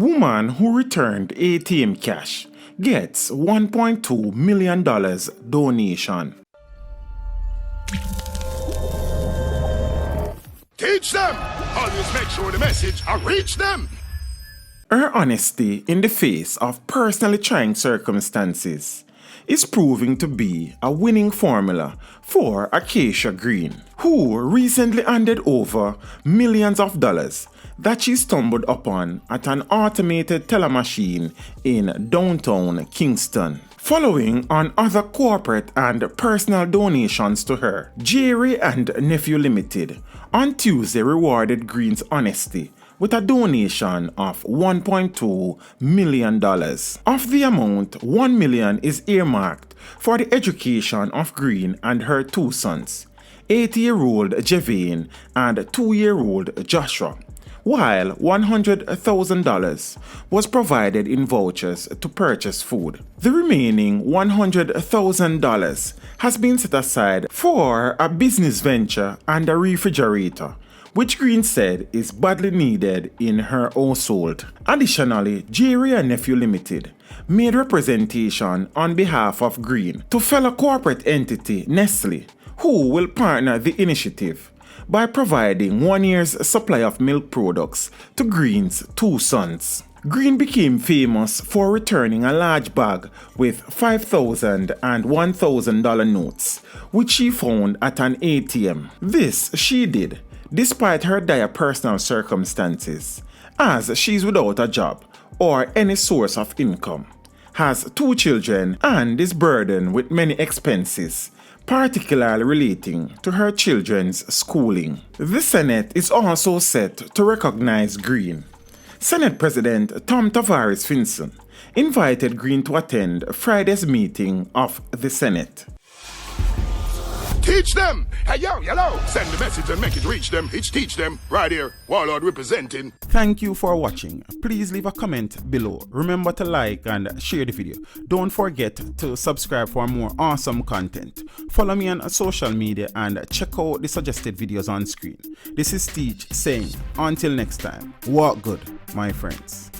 Woman who returned ATM cash gets $1.2 million donation. Teach them! Always make sure the message reach them! Her honesty in the face of personally trying circumstances is proving to be a winning formula for Ackaisha Green, who recently handed over millions of dollars that she stumbled upon at an automated teller machine in downtown Kingston. Following on other corporate and personal donations to her, Jerry and Nephew Limited on Tuesday rewarded Green's honesty with a donation of $1.2 million. Of the amount, $1 million is earmarked for the education of Green and her two sons, 80-year-old Javane and 2-year-old Joshua, while $100,000 was provided in vouchers to purchase food. The remaining $100,000 has been set aside for a business venture and a refrigerator, which Green said is badly needed in her household. Additionally, Jerry and Nephew Limited made representation on behalf of Green to fellow corporate entity Nestle, who will partner the initiative by providing 1 year's supply of milk products to Green's two sons. Green became famous for returning a large bag with $5,000 and $1,000 notes, which she found at an ATM. This she did despite her dire personal circumstances, as she's without a job or any source of income, has 2 children, and is burdened with many expenses, particularly relating to her children's schooling. The Senate is also set to recognize Green. Senate President Tom Tavares Finson invited Green to attend Friday's meeting of the Senate. Teach them! Hey, yo, hello! Send the message and make it reach them. It's teach them. Right here, Warlord representing. Thank you for watching. Please leave a comment below. Remember to like and share the video. Don't forget to subscribe for more awesome content. Follow me on social media and check out the suggested videos on screen. This is Teach saying, until next time, walk good, my friends.